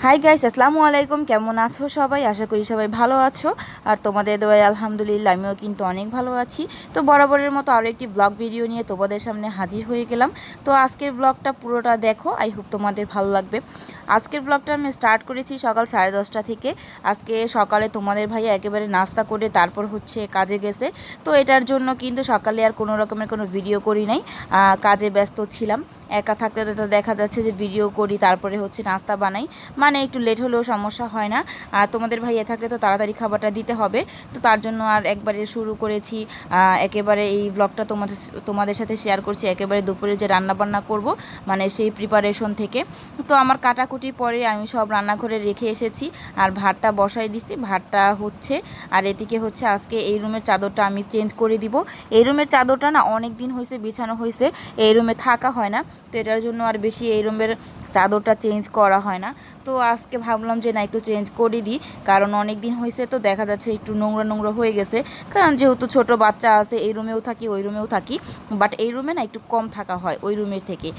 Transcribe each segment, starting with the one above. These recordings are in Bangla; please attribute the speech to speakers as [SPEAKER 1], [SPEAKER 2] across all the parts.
[SPEAKER 1] হাই গাইস, আসসালামু আলাইকুম। কেমন আছো সবাই? আশা করি সবাই ভালো আছো। আর তোমাদের দোয়ায় আলহামদুলিল্লাহ আমিও কিন্তু অনেক ভালো আছি। তো বরাবরের মতো আরও একটি ব্লগ ভিডিও নিয়ে তোমাদের সামনে হাজির হয়ে গেলাম। তো আজকের ব্লগটা পুরোটা দেখো, আই হোপ তোমাদের ভালো লাগবে। আজকের ব্লগটা আমি স্টার্ট করেছি সকাল 10:30 থেকে। আজকে সকালে তোমাদের ভাইয়া একেবারে নাস্তা করে তারপর হচ্ছে কাজে গেছে। তো এটার জন্য কিন্তু সকালে আর কোনো রকমের কোনো ভিডিও করি নাই, কাজে ব্যস্ত ছিলাম। একা থাকতে তো দেখা যাচ্ছে যে ভিডিও করি, তারপরে হচ্ছে নাস্তা বানাই, মানে একটু লেট হলেও সমস্যা হয় না। আর তোমাদের ভাইয়া থাকলে তো তাড়াতাড়ি খাবারটা দিতে হবে, তো তার জন্য আর একবারে শুরু করেছি। একেবারে এই ব্লগটা তোমাদের সাথে শেয়ার করছি একেবারে দুপুরে যে রান্নাবান্না করব, মানে সেই প্রিপারেশন থেকে। তো আমার কাটাকুটি পরে আমি সব রান্নাঘরে রেখে এসেছি, আর ভাতটা বসাই দিছি, ভাতটা হচ্ছে। আর এদিকে হচ্ছে আজকে এই রুমের চাদরটা আমি চেঞ্জ করে দিব। এই রুমের চাদরটা না অনেক দিন হয়েছে বিছানো হয়েছে, এই রুমে থাকা হয় না, তো এটার জন্য আর বেশি এই রুমের চাদরটা চেঞ্জ করা হয় না। তো আজকে ভাবলাম যে না, একটু চেঞ্জ করে দিই, কারণ অনেক দিন হয়েছে তো দেখা যাচ্ছে একটু নোংরা নোংরা হয়ে গেছে। কারণ যেহেতু ছোট বাচ্চা আছে, এই রুমেও থাকি ওই রুমেও থাকি, বাট এই রুমে না একটু কম থাকা হয় ওই রুমের থেকে।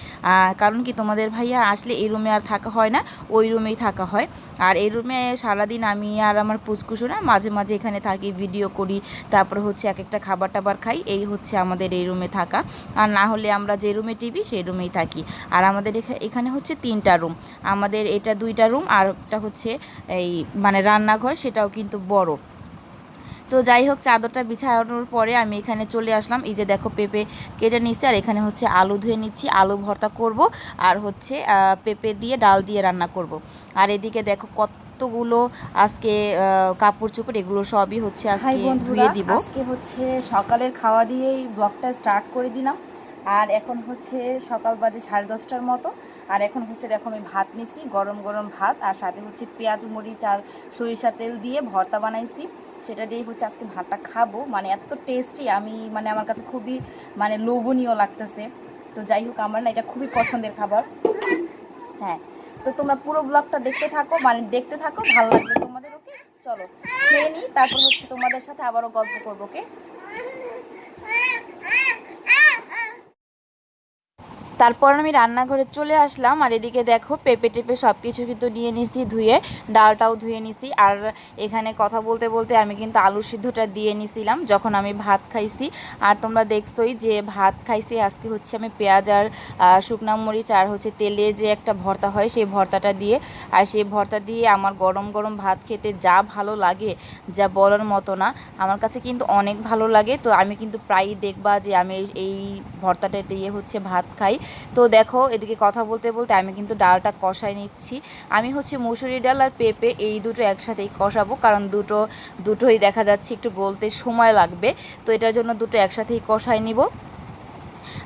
[SPEAKER 1] কারণ কি, তোমাদের ভাইয়া আসলে এই রুমে আর থাকা হয় না, ওই রুমেই থাকা হয়। আর এই রুমে সারাদিন আমি আর আমার পুচকুসোনা মাঝে মাঝে এখানে থাকি, ভিডিও করি, তারপরে হচ্ছে এক একটা খাবার টাবার খাই। এই হচ্ছে আমাদের এই রুমে থাকা। আর না হলে আমরা যে রুমে টিভি সেই রুমেই থাকি। আর আমাদের এখানে হচ্ছে 3টা রুম। আমাদের এটা 2টা রুম, আর একটা হচ্ছে এই মানে রান্নাঘর, সেটাও কিন্তু বড়। তো যাই হোক, চাদরটা বিছানোর পরে আমি এখানে চলে আসলাম। এই যে দেখো, পেঁপে কেটে নিচ্ছি, আর এখানে হচ্ছে আলু ধুয়ে নিচ্ছি, আলু ভর্তা করব, আর হচ্ছে পেঁপে দিয়ে ডাল দিয়ে রান্না করব। আর এদিকে দেখো কতগুলো আজকে কাপড় চোপড়, এগুলো সবই হচ্ছে আজকে ধুয়ে দিব। আজকে হচ্ছে সকালের খাওয়া দিয়েই ব্লগটা স্টার্ট করে দিলাম। আর এখন হচ্ছে সকাল বাজে 10:30টার মতো। আর এখন হচ্ছে দেখো, আমি ভাত নিছি, গরম গরম ভাত, আর সাথে হচ্ছে পেঁয়াজ মরিচ আর সরিষা তেল দিয়ে ভর্তা বানাইছি। সেটা দিয়েই হচ্ছে আজকে ভাতটা খাবো, মানে এত টেস্টি, আমি মানে আমার কাছে খুবই মানে লোভনীয় লাগতেছে। তো যাই হোক, আমার না এটা খুবই পছন্দের খাবার। হ্যাঁ, তো তোমরা পুরো ব্লগটা দেখতে থাকো, মানে দেখতে থাকো, ভালো লাগবে তোমাদের। ওকে, চলো খেয়ে নিই, তারপর হচ্ছে তোমাদের সাথে আবারও গল্প করবো। ওকে, তারপর আমি রান্নাঘরে চলে আসলাম। আর এদিকে দেখো, পেঁপে টেপে সব কিছু কিন্তু নিয়ে নিছি ধুয়ে, ডালটাও ধুয়ে নিছি। আর এখানে কথা বলতে বলতে আমি কিন্তু আলু সিদ্ধটা দিয়ে নিছিলাম যখন আমি ভাত খাইছি। আর তোমরা দেখছোই যে ভাত খাইছি আজকে হচ্ছে আমি পেঁয়াজ আর শুকনা মরিচ আর হচ্ছে তেলের যে একটা ভর্তা হয় সেই ভর্তাটা দিয়ে। আর সেই ভর্তা দিয়ে আমার গরম গরম ভাত খেতে যা ভালো লাগে, যা বলার মতো না। আমার কাছে কিন্তু অনেক ভালো লাগে। তো আমি কিন্তু প্রায়ই দেখবা যে আমি এই ভর্তাটা দিয়ে হচ্ছে ভাত খাই। তো দেখো, এদিকে কথা বলতে বলতে আমি কিন্তু ডালটা কষাই নিচ্ছি। আমি হচ্ছে মুসুরি ডাল আর পেঁপে এই দুটো একসাথেই কষাবো, কারণ দুটোই দেখা যাচ্ছে একটু বলতে সময় লাগবে। তো এটার জন্য দুটো একসাথেই কষাই নিব।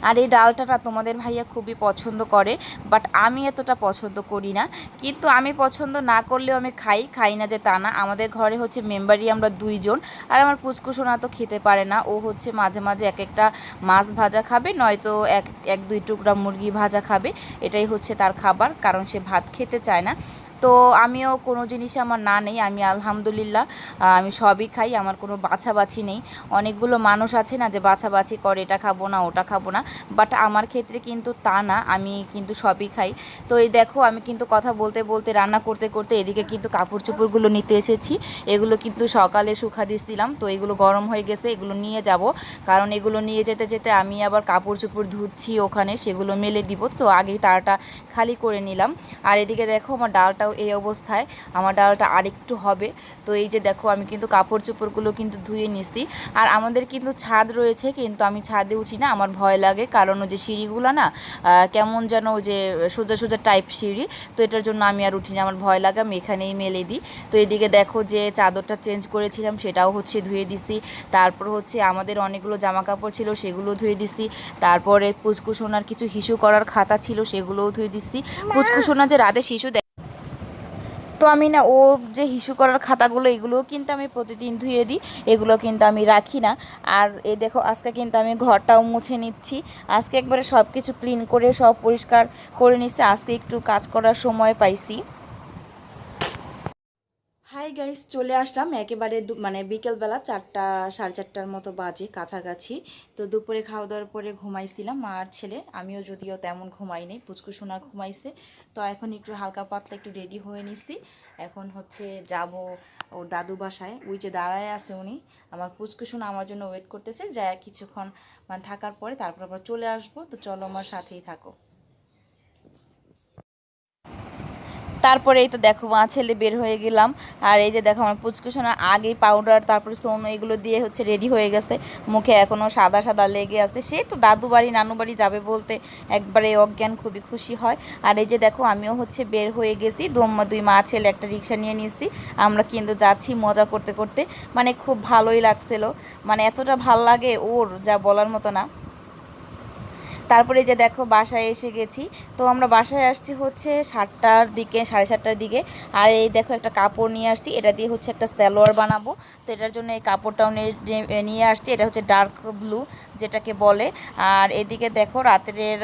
[SPEAKER 1] আর এই ডালটা না তোমাদের ভাইয়া খুবই পছন্দ করে, বাট আমি এতটা পছন্দ করি না। কিন্তু আমি পছন্দ না করলেও আমি খাই না যে তা না। আমাদের ঘরে হচ্ছে মেম্বারই আমরা 2জন। আর আমার পুচকুসোনা তো খেতে পারে না, ও হচ্ছে মাঝে মাঝে এক একটা মাছ ভাজা খাবে, নয়তো এক দুই টুকরা মুরগি ভাজা খাবে। এটাই হচ্ছে তার খাবার, কারণ সে ভাত খেতে চায় না। তো আমিও কোনো জিনিসে আমার না নেই, আমি আলহামদুলিল্লাহ আমি সবই খাই, আমার কোনো বাছাবাছি নেই। অনেকগুলো মানুষ আছে না যে বাছাবাছি করে, এটা খাবো না ওটা খাবো না, বাট আমার ক্ষেত্রে কিন্তু তা না, আমি কিন্তু সবই খাই। তো এই দেখো, আমি কিন্তু কথা বলতে বলতে রান্না করতে করতে এদিকে কিন্তু কাপড় চোপড়গুলো নিতে এসেছি। এগুলো কিন্তু সকালে শুকা দিয়েছিলাম, তো এগুলো গরম হয়ে গেছে, এগুলো নিয়ে যাব। কারণ এগুলো নিয়ে যেতে যেতে আমি আবার কাপড় চোপড় ধুচ্ছি ওখানে, সেগুলো মেলে দিব, তো আগেই তারটা খালি করে নিলাম। আর এদিকে দেখো, আমার ডালটাও এই অবস্থায়, আমার ডালটা আরেকটু হবে। তো এই যে দেখো, আমি কিন্তু কাপড় চোপড়গুলো কিন্তু ধুয়ে নিছি। আর আমাদের কিন্তু ছাদ রয়েছে, কিন্তু আমি ছাদে উঠি না, আমার ভয় লাগে, কারণ ওই যে সিঁড়িগুলো না কেমন যেন ওই যে সোজা সোজা টাইপ সিঁড়ি, তো এটার জন্য আমি আর উঠি না, আমার ভয় লাগে, আমি এখানেই মেলে দিই। তো এদিকে দেখো, যে চাদরটা চেঞ্জ করেছিলাম সেটাও হচ্ছে ধুয়ে দিছি। তারপর হচ্ছে আমাদের অনেকগুলো জামা কাপড় ছিল, সেগুলো ধুয়ে দিছি। তারপরে পুচকুসোনার কিছু হিসু করার খাতা ছিল, সেগুলোও ধুয়ে দিছি। পুচকুসোনা যে রাতে শিশু, তো আমি না, ও যে হিসু করার খাতাগুলো, এগুলোও কিন্তু আমি প্রতিদিন ধুয়ে দিই, এগুলো কিন্তু আমি রাখি না। আর এই দেখো, আজকে কিন্তু আমি ঘরটাও মুছে নিচ্ছি। আজকে একবারে সব কিছু ক্লিন করে সব পরিষ্কার করে নিচ্ছি, আজকে একটু কাজ করার সময় পাইছি। হাই হাই গাইস, চলে আসলাম একেবারে মানে বিকেলবেলা 4টা 4:30টার মতো বাজে কাছাকাছি। তো দুপুরে খাওয়া দাওয়ার পরে ঘুমাইছিলাম মা আর ছেলে, আমিও যদিও তেমন ঘুমাই নেই, পুচকুসোনা ঘুমাইছে। তো এখন একটু হালকা পাতলা একটু রেডি হয়ে নিছি। এখন হচ্ছে যাব ওর দাদু বাসায়, ওই যে দাঁড়ায় আছে উনি, আমার পুচকুসোনা আমার জন্য ওয়েট করতেছে, যা কিছুক্ষণ মানে থাকার পরে তারপর আবার চলে আসবো। তো চলো আমার সাথেই থাকো। তারপরে এই তো দেখো মা ছেলে বের হয়ে গেলাম। আর এই যে দেখো আমার পুচকুসোনা আগেই পাউডার তারপরে সোন এগুলো দিয়ে হচ্ছে রেডি হয়ে গেছে, মুখে এখনও সাদা সাদা লেগে আছে। সে তো দাদু বাড়ি নানু বাড়ি যাবে বলতে একবারে অজ্ঞান, খুবই খুশি হয়। আর এই যে দেখো আমিও হচ্ছে বের হয়ে গেছি, দুই মা ছেলে একটা রিক্সা নিয়ে নিয়েছি, আমরা কিন্তু যাচ্ছি মজা করতে করতে। মানে খুব ভালোই লাগছিল, মানে এতটা ভাল লাগে ওর যা বলার মতো না। তারপরে যে দেখো বাসায় এসে গেছি। তো আমরা বাসায় আসছি হচ্ছে 7টার দিকে, 7:30টার দিকে। আর এই দেখো একটা কাপড় নিয়ে আসছি, এটা দিয়ে হচ্ছে একটা সালোয়ার বানাবো। তো এটার জন্য এই কাপড়টাও নিয়ে আসছি, এটা হচ্ছে ডার্ক ব্লু যেটাকে বলে। আর এদিকে দেখো রাতের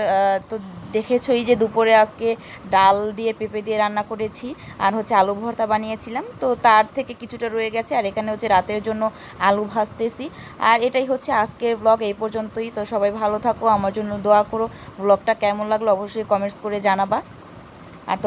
[SPEAKER 1] তো দেখেছোই যে দুপুরে আজকে ডাল দিয়ে পেঁপে দিয়ে রান্না করেছি, আর হচ্ছে আলু ভর্তা বানিয়েছিলাম, তো তার থেকে কিছুটা রয়ে গেছে। আর এখানে হচ্ছে রাতের জন্য আলু ভাজতেছি। আর এটাই হচ্ছে আজকের ব্লগ, এই পর্যন্তই। তো সবাই ভালো থাকো, আমার জন্য দোয়া করো। ব্লগটা কেমন লাগলো অবশ্যই কমেন্টস করে জানাবা। আর